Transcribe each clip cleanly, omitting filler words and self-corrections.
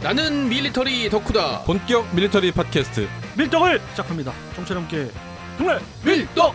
나는 밀리터리 덕후다. 본격 밀리터리 팟캐스트 밀떡을 시작합니다. 청취자 함께 정말 밀떡.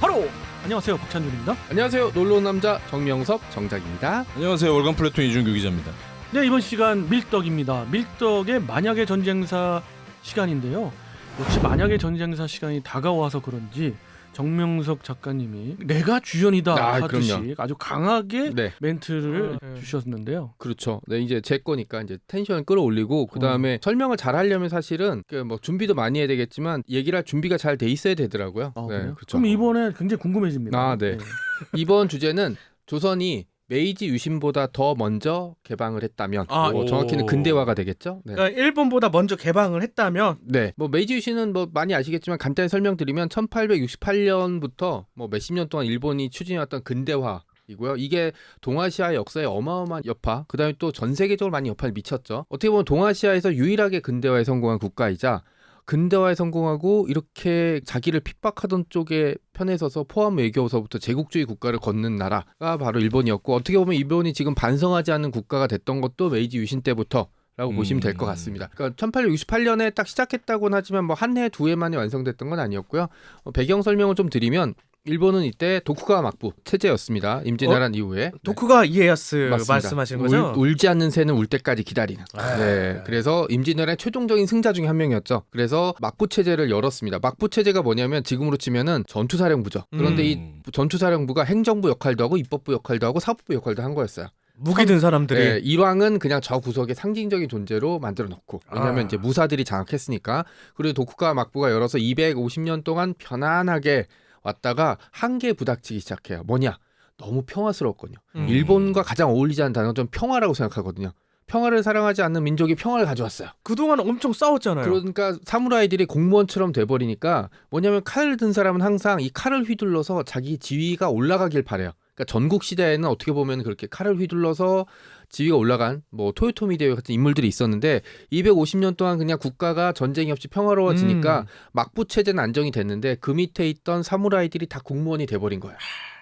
바로 안녕하세요, 박찬준입니다. 안녕하세요, 놀러온 남자 정명섭 정작입니다. 안녕하세요. 월간 플래툰 이준규 기자입니다. 네, 이번 시간 밀떡입니다. 밀떡의 만약의 전쟁사 시간인데요. 역시 만약의 전쟁사 시간이 다가와서 그런지 정명섭 작가님이 내가 주연이다 하듯이 그럼요. 아주 강하게 네, 멘트를 주셨는데요. 그렇죠. 네, 이제 제 거니까 이제 텐션을 끌어올리고 그 다음에 설명을 잘 하려면 사실은 그 뭐 준비도 많이 해야 되겠지만 얘기를 할 준비가 잘 돼 있어야 되더라고요. 아, 네, 그래요? 그렇죠. 그럼 이번에 굉장히 궁금해집니다. 아, 네. 이번 주제는 조선이 메이지 유신보다 더 먼저 개방을 했다면, 정확히는 근대화가 되겠죠. 네. 그러니까 일본보다 먼저 개방을 했다면, 네, 뭐 메이지 유신은 뭐 많이 아시겠지만 간단히 설명드리면 1868년부터 뭐 몇십 년 동안 일본이 추진해왔던 근대화이고요. 이게 동아시아 역사에 어마어마한 여파, 그다음에 또 전 세계적으로 많이 여파를 미쳤죠. 어떻게 보면 동아시아에서 유일하게 근대화에 성공한 국가이자 근대화에 성공하고 이렇게 자기를 핍박하던 쪽에 편에 서서 포함 외교서부터 제국주의 국가를 걷는 나라가 바로 일본이었고, 어떻게 보면 일본이 지금 반성하지 않는 국가가 됐던 것도 메이지 유신 때부터 라고 보시면 될 것 같습니다. 그러니까 1868년에 딱 시작했다고는 하지만 뭐 한 해 두 해 만에 완성됐던 건 아니었고요. 배경 설명을 좀 드리면 일본은 이때 도쿠가와 막부 체제였습니다. 임진왜란 이후에. 도쿠가 이에야스 맞습니다. 말씀하시는 거죠? 울지 않는 새는 울 때까지 기다리는. 네. 그래서 임진왜란의 최종적인 승자 중에 한 명이었죠. 그래서 막부 체제를 열었습니다. 막부 체제가 뭐냐면 지금으로 치면은 전투사령부죠. 그런데 이 전투사령부가 행정부 역할도 하고 입법부 역할도 하고 사법부 역할도 한 거였어요. 무기 든 사람들이. 네, 일왕은 그냥 저 구석에 상징적인 존재로 만들어 놓고, 왜냐하면 이제 무사들이 장악했으니까. 그리고 도쿠가와 막부가 열어서 250년 동안 편안하게 왔다가 한계에 부닥치기 시작해요. 뭐냐? 너무 평화스러웠거든요. 일본과 가장 어울리지 않는 단어는 좀 평화라고 생각하거든요. 평화를 사랑하지 않는 민족이 평화를 가져왔어요. 그동안 엄청 싸웠잖아요. 그러니까 사무라이들이 공무원처럼 돼버리니까 뭐냐면 칼을 든 사람은 항상 이 칼을 휘둘러서 자기 지위가 올라가길 바래요. 그러니까 전국 시대에는 어떻게 보면 그렇게 칼을 휘둘러서 지위가 올라간 뭐 토요토미 대회 같은 인물들이 있었는데 250년 동안 그냥 국가가 전쟁이 없이 평화로워지니까 막부 체제는 안정이 됐는데 그 밑에 있던 사무라이들이 다 공무원이 돼버린 거야.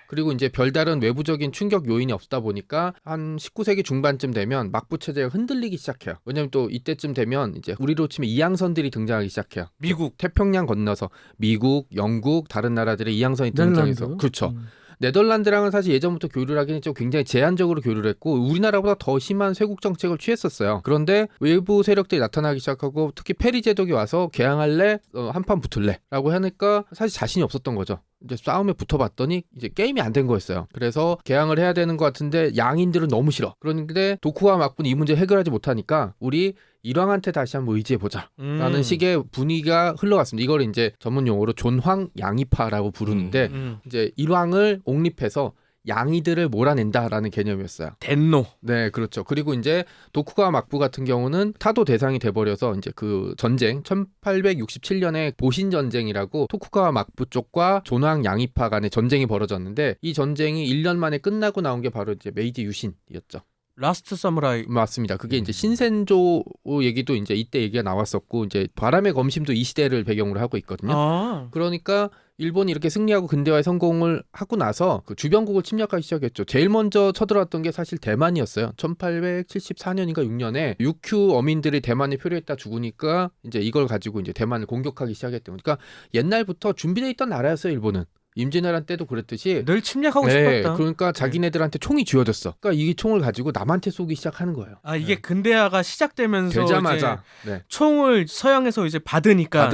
그리고 이제 별다른 외부적인 충격 요인이 없다 보니까 한 19세기 중반쯤 되면 막부 체제가 흔들리기 시작해요. 왜냐면 또 이때쯤 되면 이제 우리로 치면 이항선들이 등장하기 시작해요. 미국, 태평양 건너서 미국, 영국, 다른 나라들의 이항선이 등장해서. 그렇죠. 네덜란드랑은 사실 예전부터 교류를 하긴 했죠. 굉장히 제한적으로 교류를 했고 우리나라보다 더 심한 쇄국 정책을 취했었어요. 그런데 외부 세력들이 나타나기 시작하고 특히 페리 제독이 와서 개항할래? 한판 붙을래? 라고 하니까 사실 자신이 없었던 거죠. 이제 싸움에 붙어봤더니 이제 게임이 안 된 거였어요. 그래서 개항을 해야 되는 것 같은데 양인들은 너무 싫어. 그런데 도쿠와 막부는 이 문제 해결하지 못하니까 우리 일왕한테 다시 한번 의지해보자 라는 식의 분위기가 흘러갔습니다. 이걸 이제 전문 용어로 존황 양이파라고 부르는데 이제 일왕을 옹립해서 양이들을 몰아낸다라는 개념이었어요. 덴노. 네, 그렇죠. 그리고 이제 도쿠가와 막부 같은 경우는 타도 대상이 돼버려서 이제 그 전쟁 1867년에 보신 전쟁이라고 토쿠가와 막부 쪽과 존황 양이파 간의 전쟁이 벌어졌는데 이 전쟁이 1년 만에 끝나고 나온 게 바로 이제 메이지 유신이었죠. 라스트 사무라이. 맞습니다. 그게 이제 신센조 얘기도 이제 이때 얘기가 나왔었고 이제 바람의 검심도 이 시대를 배경으로 하고 있거든요. 그러니까 일본이 이렇게 승리하고 근대화에 성공을 하고 나서 그 주변국을 침략하기 시작했죠. 제일 먼저 쳐들어왔던 게 사실 대만이었어요. 1874년인가 6년에 육휴 어민들이 대만에 표류했다 죽으니까 이제 이걸 가지고 이제 대만을 공격하기 시작했던 거니까 옛날부터 준비되어 있던 나라였어요, 일본은. 임진왜란 때도 그랬듯이 늘 침략하고 싶었다. 그러니까 자기네들한테 총이 쥐어졌어. 그러니까 이 총을 가지고 남한테 쏘기 시작하는 거예요. 이게 근대화가 시작되면서 되자마자 이제 총을 서양에서 이제 받으니까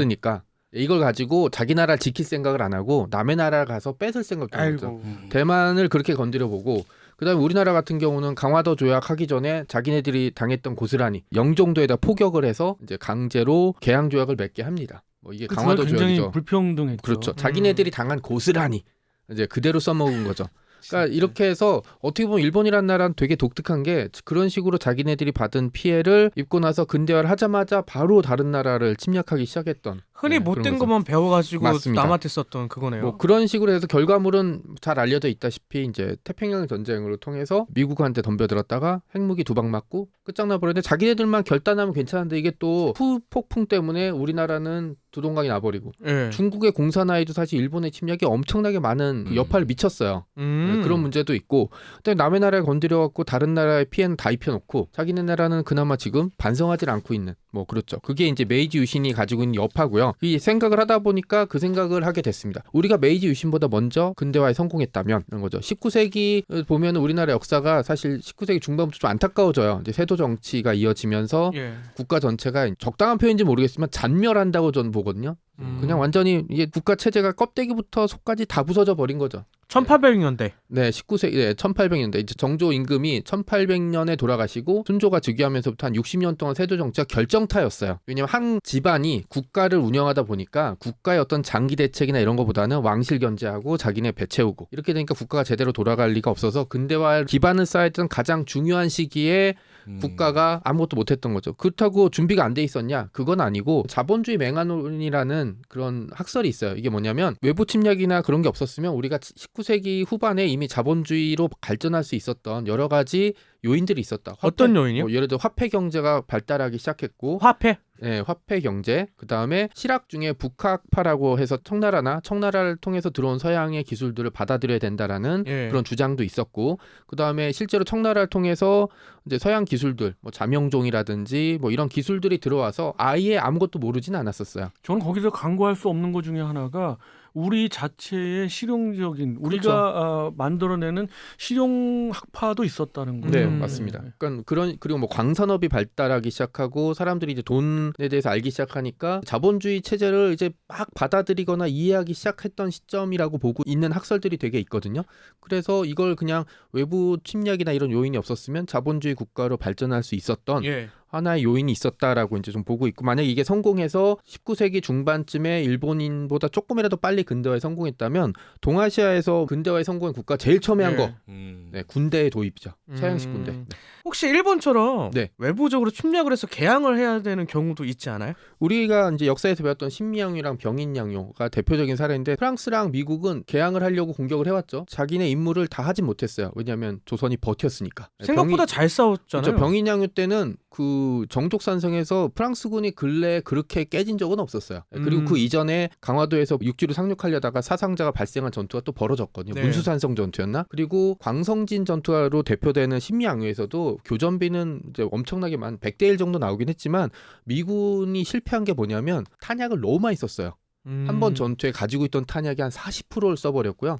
이걸 가지고 자기 나라를 지킬 생각을 안 하고 남의 나라를 가서 뺏을 생각을 하죠. 대만을 그렇게 건드려 보고 그다음에 우리나라 같은 경우는 강화도 조약하기 전에 자기네들이 당했던 고스란히 영종도에다 포격을 해서 이제 강제로 개항 조약을 맺게 합니다. 뭐 이게 강화도 굉장히 조약이죠. 불평등했죠. 그렇죠. 자기네들이 당한 고스란히 이제 그대로 써먹은 거죠. 그러니까 이렇게 해서 어떻게 보면 일본이라는 나라는 되게 독특한 게 그런 식으로 자기네들이 받은 피해를 입고 나서 근대화를 하자마자 바로 다른 나라를 침략하기 시작했던 흔히 네, 못된 그런 거죠. 것만 배워가지고 맞습니다. 남한테 썼던 그거네요. 뭐 그런 식으로 해서 결과물은 잘 알려져 있다시피 이제 태평양 전쟁으로 통해서 미국한테 덤벼들었다가 핵무기 2방 맞고 끝장나 버렸는데 자기네들만 결단하면 괜찮은데 이게 또 후폭풍 때문에 우리나라는 두동강이 나버리고 예. 중국의 공산화에도 사실 일본의 침략이 엄청나게 많은 여파를 미쳤어요. 네, 그런 문제도 있고 그다음에 남의 나라를 건드려갖고 다른 나라의 피해는 다 입혀놓고 자기네 나라는 그나마 지금 반성하지 않고 있는 뭐 그렇죠. 그게 이제 메이지 유신이 가지고 있는 여파고요. 이 생각을 하다 보니까 그 생각을 하게 됐습니다. 우리가 메이지 유신보다 먼저 근대화에 성공했다면 이런 거죠. 19세기 보면 우리나라 역사가 사실 19세기 중반부터 좀 안타까워져요. 이제 세도 정치가 이어지면서 예. 국가 전체가 적당한 표현인지 모르겠지만 잔멸한다고 저는 보거든요. 그냥 완전히 이게 국가 체제가 껍데기부터 속까지 다 부서져 버린 거죠. 1800년대. 네, 19세기, 네, 1800년대 이제 정조 임금이 1800년에 돌아가시고 순조가 즉위하면서부터 한 60년 동안 세조 정치가 결정타였어요. 왜냐하면 한 집안이 국가를 운영하다 보니까 국가의 어떤 장기 대책이나 이런 것보다는 왕실 견제하고 자기네 배 채우고 이렇게 되니까 국가가 제대로 돌아갈 리가 없어서 근대화 기반을 쌓았던 가장 중요한 시기에 국가가 아무것도 못했던 거죠. 그렇다고 준비가 안 돼 있었냐? 그건 아니고 자본주의 맹한론이라는 그런 학설이 있어요. 이게 뭐냐면 외부 침략이나 그런 게 없었으면 우리가 19세기 후반에 이미 자본주의로 발전할 수 있었던 여러 가지 요인들이 있었다. 어떤 요인이요? 뭐 예를 들어 화폐 경제가 발달하기 시작했고 화폐. 네, 화폐 경제. 그다음에 실학 중에 북학파라고 해서 청나라를 통해서 들어온 서양의 기술들을 받아들여야 된다라는 예. 그런 주장도 있었고 그다음에 실제로 청나라를 통해서 이제 서양 기술들 뭐 자명종이라든지 뭐 이런 기술들이 들어와서 아예 아무것도 모르진 않았었어요. 저는 거기서 간과할 수 없는 것 중에 하나가 우리 자체의 실용적인 우리가 그렇죠. 만들어내는 실용학파도 있었다는 거예요. 네, 음. 맞습니다. 그러니까 그리고 뭐 광산업이 발달하기 시작하고 사람들이 이제 돈에 대해서 알기 시작하니까 자본주의 체제를 이제 막 받아들이거나 이해하기 시작했던 시점이라고 보고 있는 학설들이 되게 있거든요. 그래서 이걸 그냥 외부 침략이나 이런 요인이 없었으면 자본주의 국가로 발전할 수 있었던 예. 하나의 요인이 있었다라고 이제 좀 보고 있고 만약 이게 성공해서 19세기 중반쯤에 일본인보다 조금이라도 빨리 근대화에 성공했다면 동아시아에서 근대화에 성공한 국가 제일 처음에 한 거 네, 군대의 도입이죠. 서양식 군대. 네. 혹시 일본처럼 네. 외부적으로 침략을 해서 개항을 해야 되는 경우도 있지 않아요? 우리가 이제 역사에서 배웠던 신미양요랑 병인양요가 대표적인 사례인데 프랑스랑 미국은 개항을 하려고 공격을 해왔죠. 자기네 임무를 다 하진 못했어요. 왜냐하면 조선이 버텼으니까. 생각보다 잘 싸웠잖아요. 그렇죠. 병인양요 때는 그 정족산성에서 프랑스군이 근래에 그렇게 깨진 적은 없었어요. 그리고 그 이전에 강화도에서 육지로 상륙하려다가 사상자가 발생한 전투가 또 벌어졌거든요. 네. 문수산성 전투였나? 그리고 광성진 전투로 대표되는 신미양요에서도 교전비는 이제 엄청나게 100대 1 정도 나오긴 했지만 미군이 실패한 게 뭐냐면 탄약을 너무 많이 썼어요. 한 번 전투에 가지고 있던 탄약이 한 40%를 써버렸고요.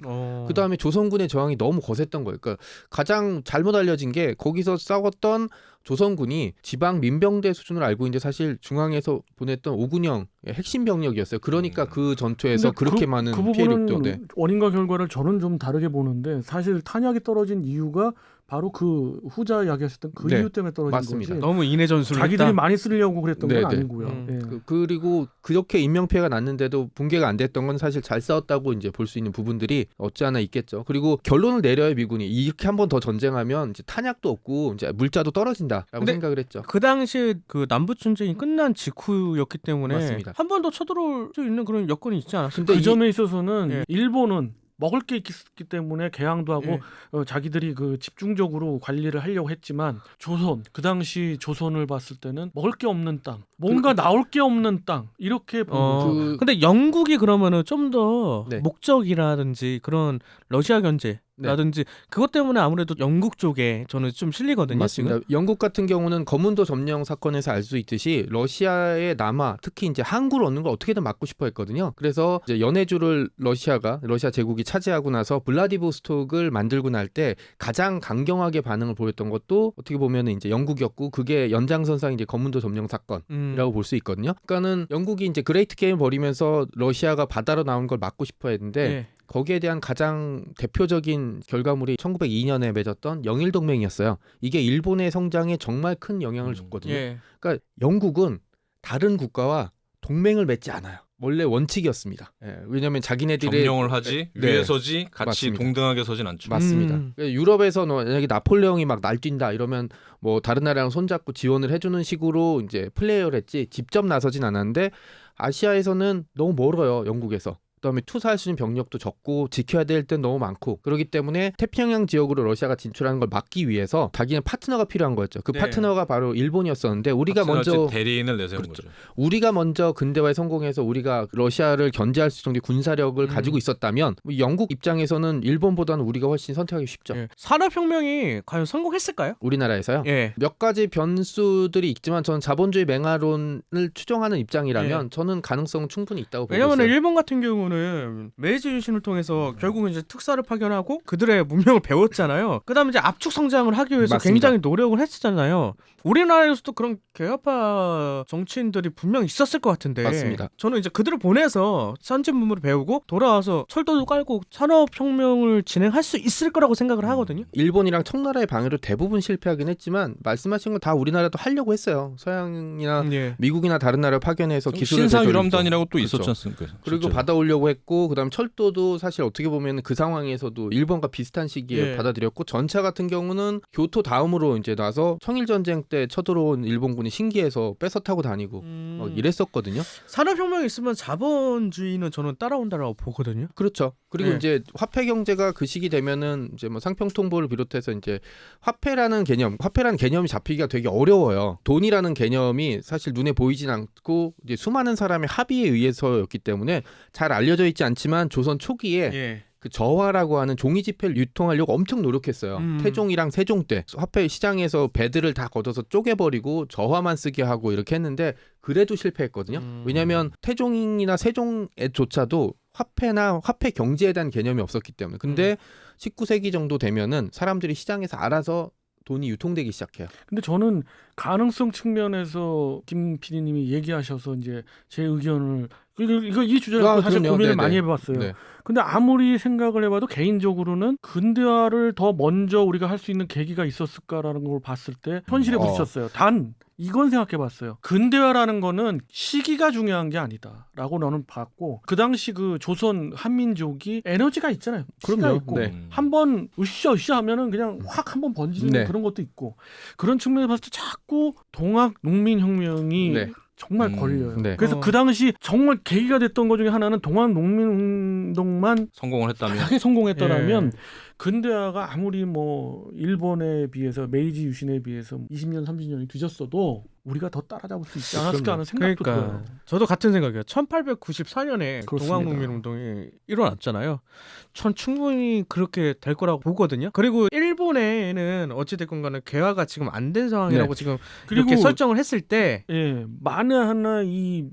그 다음에 조선군의 저항이 너무 거셌던 거예요. 그러니까 가장 잘못 알려진 게 거기서 싸웠던 조선군이 지방 민병대 수준을 알고 있는데 사실 중앙에서 보냈던 오군영의 핵심 병력이었어요. 그러니까 그 전투에서 근데 그렇게 많은 그 피해를 부분은 입죠. 네. 원인과 결과를 저는 좀 다르게 보는데 사실 탄약이 떨어진 이유가 바로 그 후자 이야기하셨던 그 네, 이유 때문에 떨어진 맞습니다. 거지. 너무 인해 전술을 자기들이 했다. 많이 쓰려고 그랬던 건 네, 네. 아니고요. 예. 그리고 그렇게 인명피해가 났는데도 붕괴가 안 됐던 건 사실 잘 싸웠다고 이제 볼 수 있는 부분들이 없지 않아 있겠죠. 그리고 결론을 내려요 미군이 이렇게 한 번 더 전쟁하면 이제 탄약도 없고 이제 물자도 떨어진다라고 근데 생각을 했죠. 그 당시에 그 남북 전쟁이 끝난 직후였기 때문에 맞습니다. 한 번 더 쳐들어올 수 있는 그런 여건이 있지 않았어요? 근데 그 점에 있어서는 예. 일본은 먹을 게 있기 때문에 개항도 하고 예. 자기들이 그 집중적으로 관리를 하려고 했지만 조선 그 당시 조선을 봤을 때는 먹을 게 없는 땅, 뭔가 나올 게 없는 땅 이렇게 본 거죠. 근데 영국이 그러면은 좀 더 네. 목적이라든지 그런 러시아 견제라든지 그것 때문에 아무래도 영국 쪽에 저는 좀 실리거든요. 맞습니다. 지금. 영국 같은 경우는 거문도 점령 사건에서 알 수 있듯이 러시아의 남하 특히 이제 항구를 얻는 걸 어떻게든 막고 싶어 했거든요. 그래서 이제 연해주를 러시아 제국이 차지하고 나서 블라디보스톡을 만들고 날 때 가장 강경하게 반응을 보였던 것도 어떻게 보면은 이제 영국이었고 그게 연장선상 이제 거문도 점령 사건이라고 볼 수 있거든요. 그러니까는 영국이 이제 그레이트 게임을 벌이면서 러시아가 바다로 나오는 걸 막고 싶어 했는데 예. 거기에 대한 가장 대표적인 결과물이 1902년에 맺었던 영일동맹이었어요. 이게 일본의 성장에 정말 큰 영향을 줬거든요. 예. 그러니까 영국은 다른 국가와 동맹을 맺지 않아요. 원래 원칙이었습니다. 예, 왜냐하면 자기네들의 점령을 하지 네. 위에 서지 같이 맞습니다. 동등하게 서진 않죠. 맞습니다. 유럽에서는 만약에 나폴레옹이 막 날뛴다 이러면 뭐 다른 나라랑 손잡고 지원을 해주는 식으로 이제 플레이어를 했지 직접 나서진 않았는데 아시아에서는 너무 멀어요. 영국에서. 그다음에 투사할 수 있는 병력도 적고 지켜야 될 땐 너무 많고 그렇기 때문에 태평양 지역으로 러시아가 진출하는 걸 막기 위해서 자기는 파트너가 필요한 거였죠. 그 네. 파트너가 바로 일본이었었는데 우리가 먼저 대리인을 내세운 그렇죠. 거죠. 우리가 먼저 근대화에 성공해서 우리가 러시아를 견제할 수 있는 군사력을 가지고 있었다면 영국 입장에서는 일본보다는 우리가 훨씬 선택하기 쉽죠. 예. 산업혁명이 과연 성공했을까요? 우리나라에서요. 예. 몇 가지 변수들이 있지만 저는 자본주의 맹화론을 추정하는 입장이라면 저는 가능성은 충분히 있다고 보고 왜냐하면 있어요. 일본 같은 경우는 메이지 유신을 통해서 결국은 이제 특사를 파견하고 그들의 문명을 배웠잖아요. 그다음에 이제 압축 성장을 하기 위해서 맞습니다. 굉장히 노력을 했었잖아요. 우리나라에서도 그런 개혁파 정치인들이 분명 있었을 것 같은데 맞습니다. 저는 이제 그들을 보내서 선진 문물을 배우고 돌아와서 철도도 깔고 산업혁명을 진행할 수 있을 거라고 생각을 하거든요. 일본이랑 청나라의 방해로 대부분 실패하긴 했지만 말씀하신 건 다 우리나라도 하려고 했어요. 서양이나 예. 미국이나 다른 나라를 파견해서 기술을 신사유람단이라고 또 그렇죠. 있었지 않습니까? 그리고 실제로. 받아오려고 했고 그다음 철도도 사실 어떻게 보면 그 상황에서도 일본과 비슷한 시기에 예. 받아들였고 전차 같은 경우는 교토 다음으로 이제 나서 청일전쟁 때 쳐들어온 일본군이 신기해서 뺏어 타고 다니고 막 이랬었거든요. 산업혁명이 있으면 자본주의는 저는 따라온다라고 보거든요. 그렇죠. 그리고 네. 이제 화폐 경제가 그 시기 되면은 이제 뭐 상평통보를 비롯해서 이제 화폐라는 개념이 잡히기가 되게 어려워요. 돈이라는 개념이 사실 눈에 보이진 않고 이제 수많은 사람의 합의에 의해서였기 때문에 잘 알려져 있지 않지만 조선 초기에 예. 그 저화라고 하는 종이 지폐를 유통하려고 엄청 노력했어요. 태종이랑 세종 때 화폐 시장에서 배들을 다 걷어서 쪼개버리고 저화만 쓰게 하고 이렇게 했는데 그래도 실패했거든요. 왜냐하면 태종이나 세종조차도 화폐나 화폐 경제에 대한 개념이 없었기 때문에. 근데 19세기 정도 되면은 사람들이 시장에서 알아서 돈이 유통되기 시작해요. 근데 저는 가능성 측면에서 김 PD님이 얘기하셔서 이제 제 의견을 이 주제를 사실 그럼요. 고민을 네네. 많이 해봤어요. 네. 근데 아무리 생각을 해봐도 개인적으로는 근대화를 더 먼저 우리가 할 수 있는 계기가 있었을까라는 걸 봤을 때 현실에 부딪혔어요. 단 이건 생각해봤어요. 근대화라는 거는 시기가 중요한 게 아니다라고 나는 봤고 그 당시 그 조선 한민족이 에너지가 있잖아요. 시가 그럼요. 있고 네. 한번 으쌰으쌰 하면은 그냥 확 한번 번지는 네. 그런 것도 있고 그런 측면에서 봤을 때 자꾸 동학 농민혁명이 네. 정말 걸려요. 네. 그래서 그 당시 정말 계기가 됐던 것 중에 하나는 동학 농민운동만 성공을 했다면 크게 성공했더라면 근대화가 아무리 뭐 일본에 비해서 메이지 유신에 비해서 20년 30년이 뒤졌어도 우리가 더 따라잡을 수 있지 않았을까 하는 생각도 들어요. 저도 같은 생각이에요. 1894년에 그렇습니다. 동학농민운동이 일어났잖아요. 전 충분히 그렇게 될 거라고 보거든요. 그리고 일본에는 어찌됐건 간에 개화가 지금 안 된 상황이라고 지금 그리고 이렇게 설정을 했을 때 만에 하나 이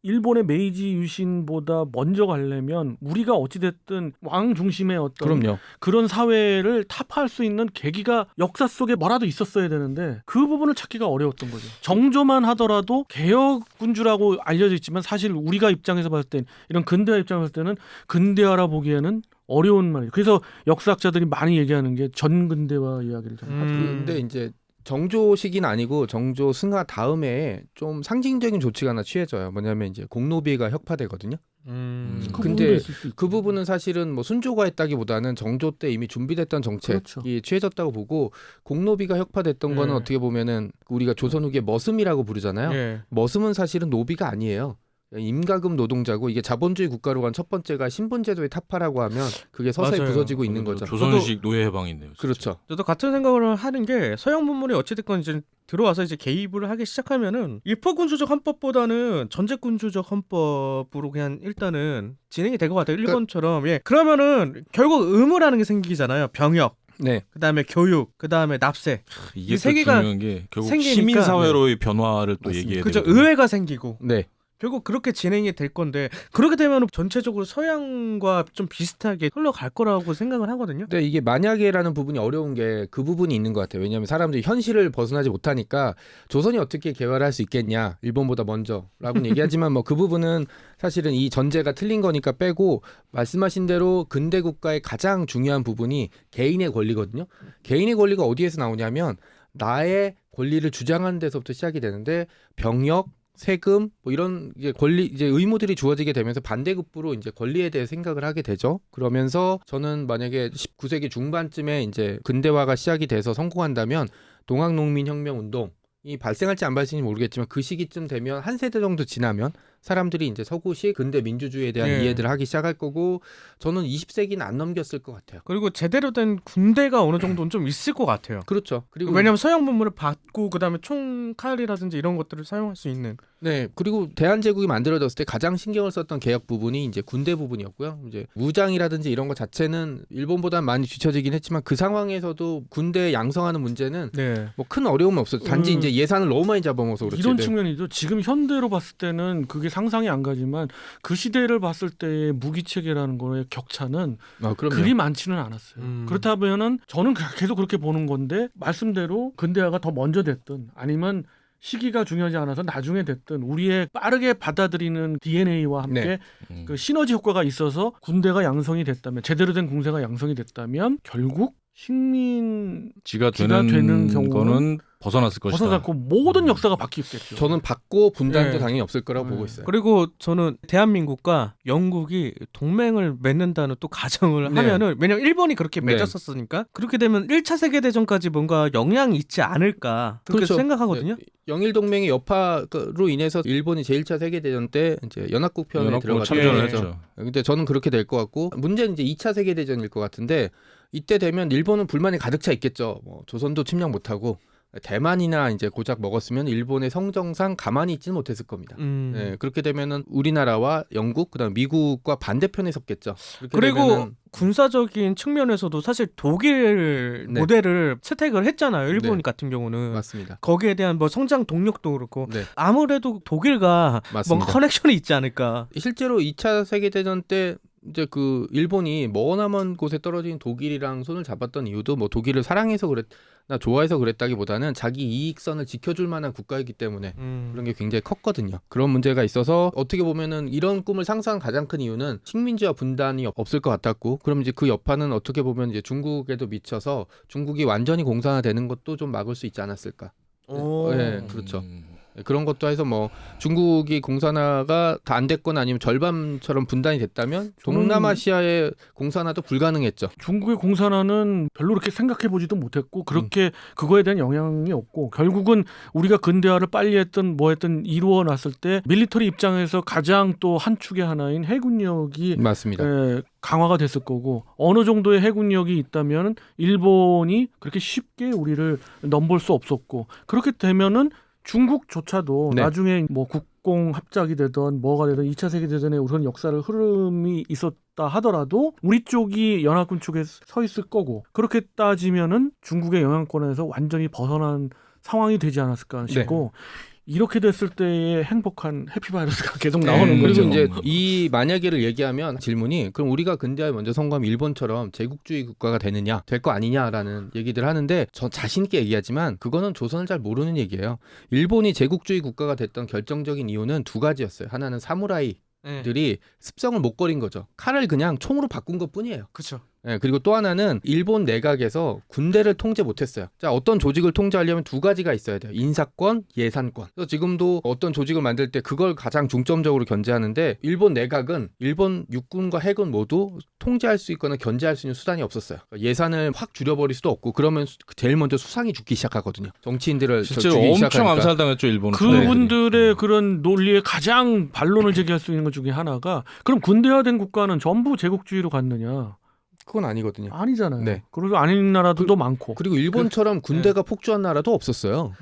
일본의 메이지 유신보다 먼저 가려면 우리가 어찌됐든 왕 중심의 어떤 그럼요. 그런 사회를 타파할 수 있는 계기가 역사 속에 뭐라도 있었어야 되는데 그 부분을 찾기가 어려웠던 거죠. 정조만 하더라도 개혁군주라고 알려져 있지만 사실 우리가 입장에서 봤을 땐 이런 근대화 입장에서 봤을 때는 근대화라 보기에는 어려운 말이에요. 그래서 역사학자들이 많이 얘기하는 게 전근대화 이야기를 좀 하죠. 근데 이제 정조 시기는 아니고 정조 승하 다음에 좀 상징적인 조치가 하나 취해져요. 뭐냐면 이제 공노비가 혁파되거든요. 그 근데 부분도 있을 수 있죠. 그 부분은 사실은 뭐 순조가 했다기보다는 정조 때 이미 준비됐던 정책이 그렇죠. 취해졌다고 보고 공노비가 혁파됐던 거는 어떻게 보면은 우리가 조선 후기에 머슴이라고 부르잖아요. 예. 머슴은 사실은 노비가 아니에요. 임가금 노동자고 이게 자본주의 국가로 간 첫 번째가 신분제도의 타파라고 하면 그게 서서히 맞아요. 부서지고 있는 거죠. 조선식 노예 해방이네요. 진짜. 그렇죠. 저도 같은 생각을 하는 게 서양 문물이 어찌됐건 이제 들어와서 이제 개입을 하기 시작하면은 입헌군주적 헌법보다는 전제군주적 헌법으로 그냥 일단은 진행이 될 것 같아요. 일본처럼. 예. 그러면은 결국 의무라는 게 생기잖아요. 병역. 네. 그다음에 교육, 그다음에 납세. 이게 이 또 세 개가 중요한 게 결국 생기니까 시민 사회로의 변화를 또 맞습니다. 얘기해야 그죠? 되거든요. 의회가 생기고. 네. 결국 그렇게 진행이 될 건데 그렇게 되면 전체적으로 서양과 좀 비슷하게 흘러갈 거라고 생각을 하거든요. 근데 이게 만약에라는 부분이 어려운 게 그 부분이 있는 것 같아요. 왜냐하면 사람들이 현실을 벗어나지 못하니까 조선이 어떻게 개화를 할 수 있겠냐, 일본보다 먼저라고는 얘기하지만 뭐 그 부분은 사실은 이 전제가 틀린 거니까 빼고 말씀하신 대로 근대 국가의 가장 중요한 부분이 개인의 권리거든요. 개인의 권리가 어디에서 나오냐면 나의 권리를 주장하는 데서부터 시작이 되는데 병역, 세금 뭐 이런 이제 권리 이제 의무들이 주어지게 되면서 반대급부로 이제 권리에 대해 생각을 하게 되죠. 그러면서 저는 만약에 19세기 중반쯤에 이제 근대화가 시작이 돼서 성공한다면 동학농민혁명 운동이 발생할지 안 발생할지 모르겠지만 그 시기쯤 되면 한 세대 정도 지나면 사람들이 이제 서구식 근대 민주주의에 대한 예. 이해들을 하기 시작할 거고 저는 20세기는 안 넘겼을 것 같아요. 그리고 제대로 된 군대가 어느 정도는 좀 있을 것 같아요. 그렇죠. 그리고 왜냐하면 서양 문물을 받고 그다음에 총칼이라든지 이런 것들을 사용할 수 있는. 네, 그리고 대한제국이 만들어졌을 때 가장 신경을 썼던 개혁 부분이 이제 군대 부분이었고요. 이제 무장이라든지 이런 것 자체는 일본보다는 많이 뒤처지긴 했지만 그 상황에서도 군대 양성하는 문제는 네. 뭐 큰 어려움은 없었어요. 단지 이제 예산을 너무 많이 잡아먹어서 그렇지. 이런 네. 측면이죠. 지금 현대로 봤을 때는 그게 상상이 안 가지만 그 시대를 봤을 때의 무기 체계라는 거의 격차는 그럼요. 그리 많지는 않았어요. 그렇다면은 저는 계속 그렇게 보는 건데 말씀대로 근대화가 더 먼저 됐든 아니면 시기가 중요하지 않아서 나중에 됐든 우리의 빠르게 받아들이는 DNA와 함께 네. 그 시너지 효과가 있어서 군대가 양성이 됐다면 제대로 된 공세가 양성이 됐다면 결국 식민지가 되는 경우는 거는 벗어났을 것이다. 벗어났고 모든 역사가 바뀌었겠죠. 저는 받고 분단도 네. 당연히 없을 거라고 네. 보고 있어요. 그리고 저는 대한민국과 영국이 동맹을 맺는다는 또 가정을 네. 하면은 왜냐면 일본이 그렇게 네. 맺었었으니까 그렇게 되면 1차 세계대전까지 뭔가 영향이 있지 않을까 그렇게 그렇죠. 생각하거든요. 네. 영일 동맹의 여파로 인해서 일본이 제1차 세계대전 때 이제 연합국 편에 연합국으로 들어갔죠. 참전을 네. 했죠. 근데 저는 그렇게 될 것 같고 문제는 이제 2차 세계대전일 것 같은데 이때 되면 일본은 불만이 가득 차 있겠죠. 뭐 조선도 침략 못하고 대만이나 이제 고작 먹었으면 일본의 성정상 가만히 있지는 못했을 겁니다. 네, 그렇게 되면은 우리나라와 영국 그다음 미국과 반대편에 섰겠죠. 그렇게 그리고 되면은 군사적인 측면에서도 사실 독일 네. 모델을 채택을 했잖아요. 일본 네. 같은 경우는. 맞습니다. 거기에 대한 뭐 성장 동력도 그렇고 네, 아무래도 독일과 맞습니다. 뭔가 커넥션이 있지 않을까. 실제로 2차 세계대전 때 이제 그 일본이 머나먼 곳에 떨어진 독일이랑 손을 잡았던 이유도 뭐 독일을 사랑해서 그랬나 좋아해서 그랬다기보다는 자기 이익선을 지켜줄 만한 국가이기 때문에 그런 게 굉장히 컸거든요. 그런 문제가 있어서 어떻게 보면은 이런 꿈을 상상한 가장 큰 이유는 식민지와 분단이 없을 것 같았고, 그럼 이제 그 여파는 어떻게 보면 이제 중국에도 미쳐서 중국이 완전히 공산화되는 것도 좀 막을 수 있지 않았을까. 네, 그렇죠. 그런 것도 해서 뭐 중국이 공산화가 다 안 됐거나 아니면 절반처럼 분단이 됐다면 동남아시아의 공산화도 불가능했죠. 중국의 공산화는 별로 그렇게 생각해 보지도 못했고 그렇게 그거에 대한 영향이 없고 결국은 우리가 근대화를 빨리 했든 뭐 했든 이루어 놨을 때 밀리터리 입장에서 가장 또 한 축의 하나인 해군력이 맞습니다. 강화가 됐을 거고 어느 정도의 해군력이 있다면 일본이 그렇게 쉽게 우리를 넘볼 수 없었고 그렇게 되면은 중국조차도 네. 나중에 뭐 국공 합작이 되던 뭐가 되든 2차 세계대전에 우선 역사를 흐름이 있었다 하더라도 우리 쪽이 연합군 쪽에 서 있을 거고 그렇게 따지면은 중국의 영향권에서 완전히 벗어난 상황이 되지 않았을까 싶고 이렇게 됐을 때의 행복한 해피바이러스가 계속 나오는 그리고 거죠. 이제 이 만약에를 얘기하면 질문이 그럼 우리가 근대화에 먼저 성공하면 일본처럼 제국주의 국가가 되느냐 될 거 아니냐라는 얘기들 하는데 저 자신 있게 얘기하지만 그거는 조선을 잘 모르는 얘기예요. 일본이 제국주의 국가가 됐던 결정적인 이유는 두 가지였어요. 하나는 사무라이들이 습성을 못 버린 거죠. 칼을 그냥 총으로 바꾼 것뿐이에요. 그렇죠. 네, 그리고 또 하나는 일본 내각에서 군대를 통제 못했어요. 자, 어떤 조직을 통제하려면 두 가지가 있어야 돼요. 인사권, 예산권. 그래서 지금도 어떤 조직을 만들 때 그걸 가장 중점적으로 견제하는데 일본 내각은 일본 육군과 해군 모두 통제할 수 있거나 견제할 수 있는 수단이 없었어요. 그러니까 예산을 확 줄여버릴 수도 없고 그러면 제일 먼저 수상이 죽기 시작하거든요. 정치인들을 실제로 죽이기 엄청 시작하니까. 암살당했죠 일본은. 그분들의 그런 논리에 가장 반론을 제기할 수 있는 것 중에 하나가 그럼 군대화된 국가는 전부 제국주의로 갔느냐? 그건 아니거든요. 아니잖아요. 네. 그리고 아닌 나라들도 많고. 그리고 일본처럼 군대가 폭주한 나라도 없었어요.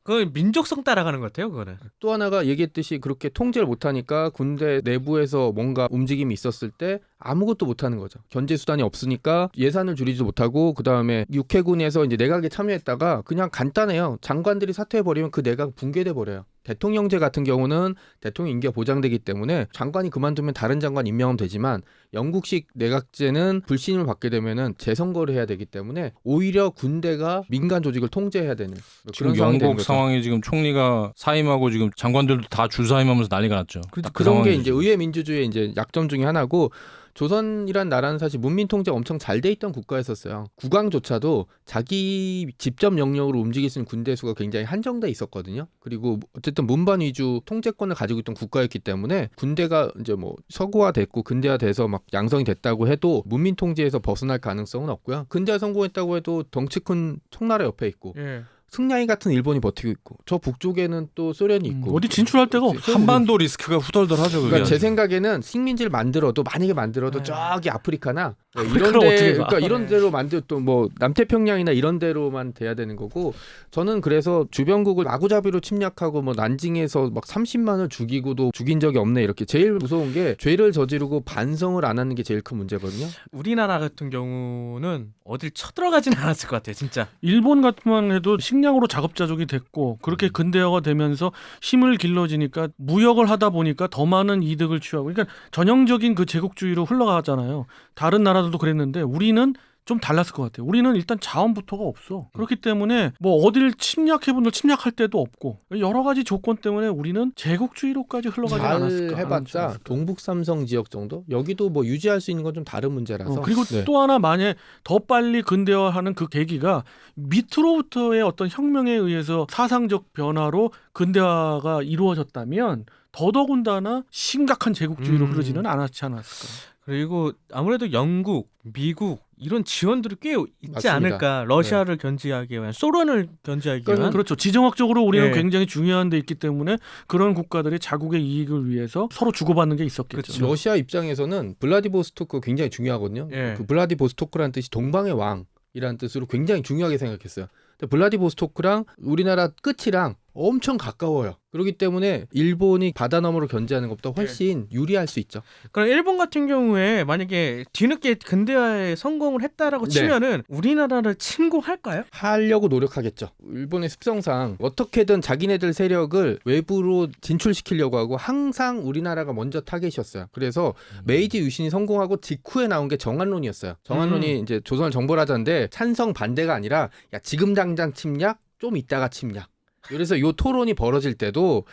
그건 민족성 따라가는 것 같아요. 그거는. 또 하나가 얘기했듯이 그렇게 통제를 못하니까 군대 내부에서 뭔가 움직임이 있었을 때 아무것도 못하는 거죠. 견제 수단이 없으니까 예산을 줄이지도 못하고 그 다음에 육해군에서 이제 내각에 참여했다가 그냥 간단해요. 장관들이 사퇴해버리면 그 내각 붕괴돼 버려요. 대통령제 같은 경우는 대통령 임기가 보장되기 때문에 장관이 그만두면 다른 장관 임명하면 되지만 영국식 내각제는 불신임을 받게 되면은 재선거를 해야 되기 때문에 오히려 군대가 민간 조직을 통제해야 되는 지금 그런 상황이 되는 영국 거죠. 상황에 지금 총리가 사임하고 지금 장관들도 다 주사임하면서 난리가 났죠. 딱그 그런 게 상황이죠. 이제 의회 민주주의의 이제 약점 중에 하나고 조선이란 나라는 사실 문민 통제가 엄청 잘 돼 있던 국가였었어요. 국왕조차도 자기 직접 영역으로 움직일 수 있는 군대 수가 굉장히 한정돼 있었거든요. 그리고 어쨌든 문반 위주 통제권을 가지고 있던 국가였기 때문에 군대가 이제 뭐 서구화됐고 근대화돼서 막 양성이 됐다고 해도 문민 통제에서 벗어날 가능성은 없고요. 근대화 성공했다고 해도 덩치 큰 청나라 옆에 있고 예. 승냥이 같은 일본이 버티고 있고 저 북쪽에는 또 소련이 있고 어디 진출할 데가 없어요. 한반도 리스크가 후덜덜하죠. 그게. 그러니까 제 생각에는 식민지를 만약에 만들어도 네. 저기 아프리카나 뭐 아프리카를 이런 데 어떻게 가? 그러니까 이런 데로 만들 또 뭐 남태평양이나 이런 데로만 돼야 되는 거고 저는 그래서 주변국을 마구잡이로 침략하고 뭐 난징에서 막 30만을 죽이고도 죽인 적이 없네 이렇게 제일 무서운 게 죄를 저지르고 반성을 안 하는 게 제일 큰 문제거든요. 우리나라 같은 경우는 어딜 쳐들어가진 않았을 것 같아요, 진짜. 일본 같으면 해도 식량으로 자급자족이 됐고 그렇게 근대화가 되면서 힘을 길러지니까 무역을 하다 보니까 더 많은 이득을 취하고 그러니까 전형적인 그 제국주의로 흘러가잖아요. 다른 나라들도 그랬는데 우리는 좀 달랐을 것 같아요. 우리는 일단 자원부터가 없어. 그렇기 때문에 뭐 어딜 침략해본들 침략할 데도 없고 여러 가지 조건 때문에 우리는 제국주의로까지 흘러가지 잘 않았을까. 해봤자 동북 삼성 지역 정도 여기도 뭐 유지할 수 있는 건 좀 다른 문제라서 그리고 네. 또 하나 만약 더 빨리 근대화하는 그 계기가 밑으로부터의 어떤 혁명에 의해서 사상적 변화로 근대화가 이루어졌다면 더더군다나 심각한 제국주의로 흐르지는 않았지 않았을까. 그리고 아무래도 영국, 미국 이런 지원들이 꽤 있지 맞습니다. 않을까. 러시아를 견제하기 위한, 소련을 견제하기 위한. 그렇죠. 지정학적으로 우리는 네. 굉장히 중요한 데 있기 때문에 그런 국가들이 자국의 이익을 위해서 서로 주고받는 게 있었겠죠. 그렇죠. 러시아 입장에서는 블라디보스토크 굉장히 중요하거든요. 예. 그 블라디보스토크라는 뜻이 동방의 왕이라는 뜻으로 굉장히 중요하게 생각했어요. 근데 블라디보스토크랑 우리나라 끝이랑 엄청 가까워요. 그렇기 때문에 일본이 바다 너머로 견제하는 것보다 훨씬 유리할 수 있죠. 그럼 일본 같은 경우에 만약에 뒤늦게 근대화에 성공을 했다라고 네. 치면은 우리나라를 침공할까요? 하려고 노력하겠죠. 일본의 습성상 어떻게든 자기네들 세력을 외부로 진출시키려고 하고 항상 우리나라가 먼저 타겟이었어요. 그래서 메이지 유신이 성공하고 직후에 나온 게 정한론이었어요. 정한론이 이제 조선을 정벌하자는데 찬성 반대가 아니라 야 지금 당장 침략, 좀 이따가 침략. 그래서 요 토론이 벌어질 때도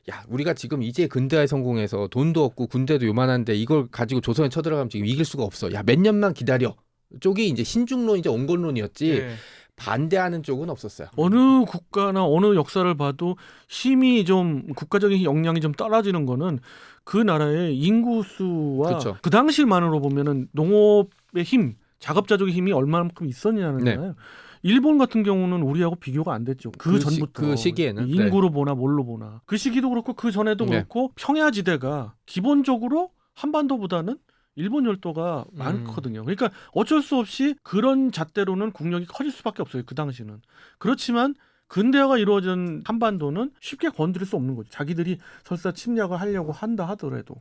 야 우리가 지금 이제 근대화에 성공해서 돈도 없고 군대도 요만한데 이걸 가지고 조선에 쳐들어가면 지금 이길 수가 없어. 야 몇 년만 기다려. 쪽이 이제 신중론 이제 온건론이었지 예. 반대하는 쪽은 없었어요. 어느 국가나 어느 역사를 봐도 힘이 좀 국가적인 역량이 좀 떨어지는 거는 그 나라의 인구수와 그렇죠. 그 당시만으로 보면은 농업의 힘, 자급자족의 힘이 얼마만큼 있었냐는 네. 거예요. 일본 같은 경우는 우리하고 비교가 안 됐죠. 그 전부터 그 시기에는 인구로 보나 뭘로 보나 그 시기도 그렇고 그 전에도 네. 그렇고 평야지대가 기본적으로 한반도보다는 일본 열도가 많거든요. 그러니까 어쩔 수 없이 그런 잣대로는 국력이 커질 수밖에 없어요. 그 당시는. 그렇지만 근대화가 이루어진 한반도는 쉽게 건드릴 수 없는 거죠. 자기들이 설사 침략을 하려고 한다 하더라도.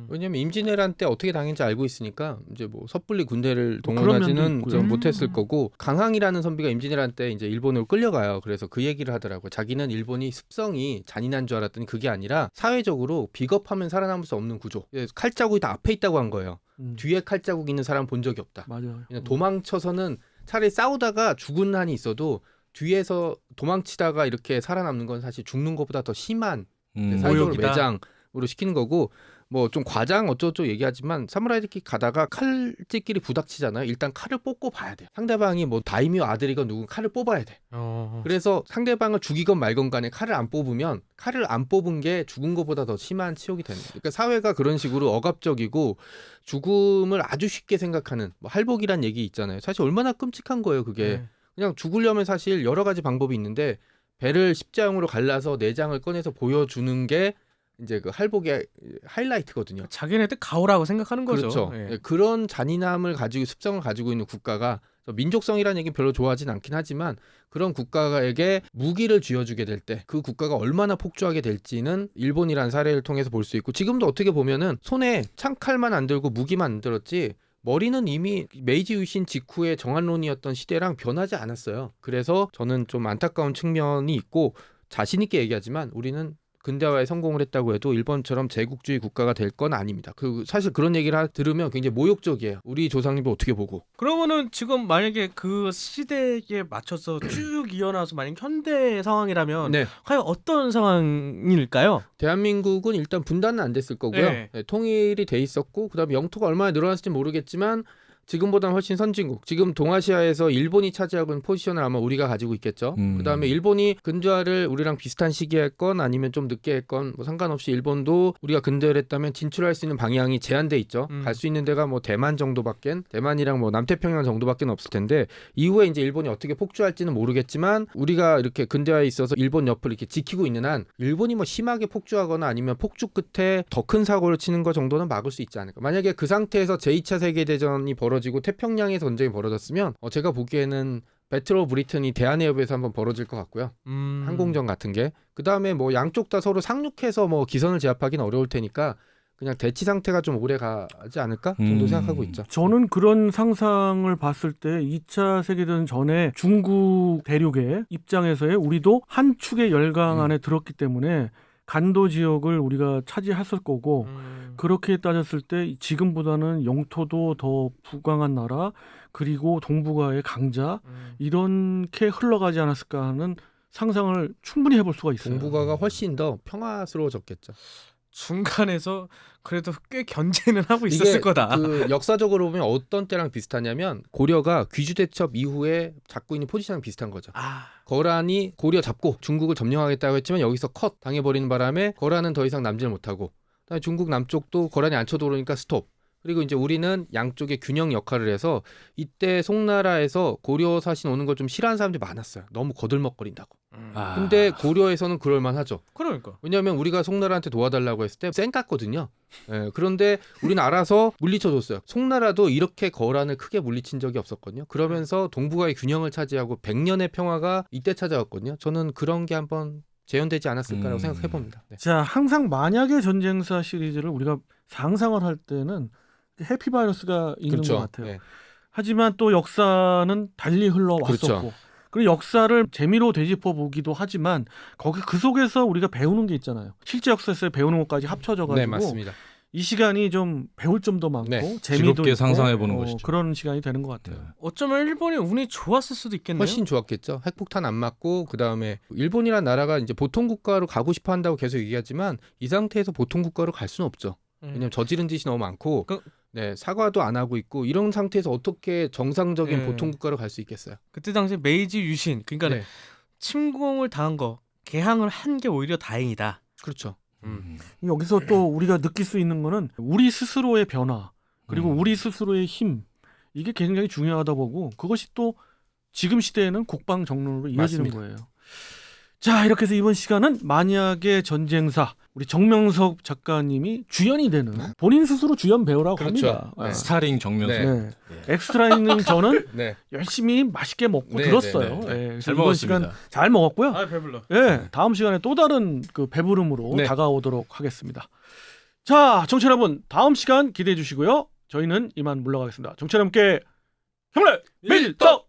왜냐면 임진왜란 때 어떻게 당했는지 알고 있으니까 이제 뭐 섣불리 군대를 뭐 그런 면도 동원하지는 있고요. 좀 못했을 거고 강항이라는 선비가 임진왜란 때 이제 일본으로 끌려가요. 그래서 그 얘기를 하더라고요. 자기는 일본이 습성이 잔인한 줄 알았더니 그게 아니라 사회적으로 비겁하면 살아남을 수 없는 구조. 칼자국이 다 앞에 있다고 한 거예요. 뒤에 칼자국 있는 사람 본 적이 없다. 맞아요. 그냥 도망쳐서는 차라리 싸우다가 죽은 한이 있어도 뒤에서 도망치다가 이렇게 살아남는 건 사실 죽는 것보다 더 심한 사회적으로 모욕이다. 매장으로 시키는 거고 뭐 좀 과장 어쩌고저쩌고 얘기하지만 사무라이들끼리 가다가 칼질끼리 부닥치잖아요. 일단 칼을 뽑고 봐야 돼요. 상대방이 뭐 다이묘 아들이건 누군 칼을 뽑아야 돼. 그래서 상대방을 죽이건 말건 간에 칼을 안 뽑으면 칼을 안 뽑은 게 죽은 것보다 더 심한 치욕이 되는 거예요. 그러니까 사회가 그런 식으로 억압적이고 죽음을 아주 쉽게 생각하는 뭐 할복이란 얘기 있잖아요. 사실 얼마나 끔찍한 거예요 그게. 네. 그냥 죽으려면 사실 여러 가지 방법이 있는데 배를 십자형으로 갈라서 내장을 꺼내서 보여주는 게 이제 그 할복의 하이라이트거든요. 자기네들 가오라고 생각하는 거죠. 그렇죠. 예. 네, 그런 잔인함을 가지고 습성을 가지고 있는 국가가 민족성이라는 얘기 별로 좋아하진 않긴 하지만 그런 국가에게 무기를 쥐어주게 될 때 그 국가가 얼마나 폭주하게 될지는 일본이라는 사례를 통해서 볼 수 있고 지금도 어떻게 보면은 손에 창칼만 안 들고 무기만 안 들었지 머리는 이미 메이지 유신 직후의 정한론이었던 시대랑 변하지 않았어요. 그래서 저는 좀 안타까운 측면이 있고 자신 있게 얘기하지만 우리는 근대화에 성공을 했다고 해도 일본처럼 제국주의 국가가 될 건 아닙니다. 사실 그런 얘기를 들으면 굉장히 모욕적이에요. 우리 조상님을 어떻게 보고. 그러면은 지금 만약에 그 시대에 맞춰서 쭉 이어나서 만약 현대 상황이라면 네. 과연 어떤 상황일까요? 대한민국은 일단 분단은 안 됐을 거고요. 네. 네, 통일이 돼 있었고 그다음에 영토가 얼마나 늘어났을지 모르겠지만 지금보다는 훨씬 선진국. 지금 동아시아에서 일본이 차지하고 있는 포지션을 아마 우리가 가지고 있겠죠. 그다음에 일본이 근대화를 우리랑 비슷한 시기에 했건 아니면 좀 늦게 했건 뭐 상관없이 일본도 우리가 근대화를 했다면 진출할 수 있는 방향이 제한돼 있죠. 갈 수 있는 데가 뭐 대만 정도밖엔 대만이랑 뭐 남태평양 정도밖에 없을 텐데 이후에 이제 일본이 어떻게 폭주할지는 모르겠지만 우리가 이렇게 근대화에 있어서 일본 옆을 이렇게 지키고 있는 한 일본이 뭐 심하게 폭주하거나 아니면 폭주 끝에 더 큰 사고를 치는 거 정도는 막을 수 있지 않을까. 만약에 그 상태에서 제2차 세계대전이 벌어지고 태평양에서 전쟁이 벌어졌으면 제가 보기에는 배틀 오브 브리튼이 대한해협에서 한번 벌어질 것 같고요. 항공전 같은 게. 그다음에 뭐 양쪽 다 서로 상륙해서 뭐 기선을 제압하기는 어려울 테니까 그냥 대치 상태가 좀 오래 가지 않을까 정도 생각하고 있죠. 저는 그런 상상을 봤을 때 2차 세계대전 전에 중국 대륙의 입장에서의 우리도 한 축의 열강 안에 들었기 때문에 간도 지역을 우리가 차지했을 거고 그렇게 따졌을 때 지금보다는 영토도 더 부강한 나라 그리고 동북아의 강자 이렇게 흘러가지 않았을까 하는 상상을 충분히 해볼 수가 있어요. 동북아가 훨씬 더 평화스러워졌겠죠. 중간에서 그래도 꽤 견제는 하고 있었을 거다. 그 역사적으로 보면 어떤 때랑 비슷하냐면 고려가 귀주대첩 이후에 잡고 있는 포지션이랑 비슷한 거죠. 거란이 고려 잡고 중국을 점령하겠다고 했지만 여기서 컷 당해버리는 바람에 거란은 더 이상 남지를 못하고 그다음에 중국 남쪽도 거란이 안 쳐들어오니까 스톱. 그리고 이제 우리는 양쪽의 균형 역할을 해서 이때 송나라에서 고려 사신 오는 걸 좀 싫어하는 사람들이 많았어요. 너무 거들먹거린다고. 근데 고려에서는 그럴만 하죠. 그러니까. 왜냐하면 우리가 송나라한테 도와달라고 했을 때 쌩 깠거든요. 그런데 우리는 알아서 물리쳐줬어요. 송나라도 이렇게 거란을 크게 물리친 적이 없었거든요. 그러면서 동북아의 균형을 차지하고 100년의 평화가 이때 찾아왔거든요. 저는 그런 게 한번 재현되지 않았을까라고 생각해봅니다. 네. 자, 항상 만약의 전쟁사 시리즈를 우리가 상상을 할 때는 해피바이러스가 있는 그렇죠. 것 같아요. 네. 하지만 또 역사는 달리 흘러왔었고 그렇죠. 그리고 역사를 재미로 되짚어 보기도 하지만 거기 그 속에서 우리가 배우는 게 있잖아요. 실제 역사에서 배우는 것까지 합쳐져 가지고 네, 맞습니다. 이 시간이 좀 배울 점도 많고 네, 재미도 즐겁게 있고 상상해보는 것이죠. 그런 시간이 되는 것 같아요. 어쩌면 일본이 운이 좋았을 수도 있겠네요. 훨씬 좋았겠죠. 핵폭탄 안 맞고 그다음에 일본이라는 나라가 이제 보통 국가로 가고 싶어 한다고 계속 얘기하지만 이 상태에서 보통 국가로 갈 수는 없죠. 왜냐면 저지른 짓이 너무 많고 네, 사과도 안 하고 있고 이런 상태에서 어떻게 정상적인 보통 국가로 갈 수 있겠어요. 그때 당시 메이지 유신 그러니까 네. 침공을 당한 거 개항을 한 게 오히려 다행이다. 그렇죠. 여기서 또 우리가 느낄 수 있는 거는 우리 스스로의 변화 그리고 우리 스스로의 힘 이게 굉장히 중요하다 보고 그것이 또 지금 시대에는 국방 정론으로 이어지는 맞습니다. 거예요. 자, 이렇게 해서 이번 시간은 만약의 전쟁사 우리 정명석 작가님이 주연이 되는 본인 스스로 주연 배우라고 그렇죠. 합니다. 네. 스타링 정면서. 네. 엑스트라는 저는 네. 열심히 맛있게 먹고 네, 들었어요. 네, 그래서 잘 이번 먹었습니다. 시간 잘 먹었고요. 아 배불러. 다음 시간에 또 다른 그 배부름으로 네. 다가오도록 하겠습니다. 자, 청취자 여러분, 다음 시간 기대해 주시고요. 저희는 이만 물러가겠습니다. 청취자 여러분께 경례 밀떡!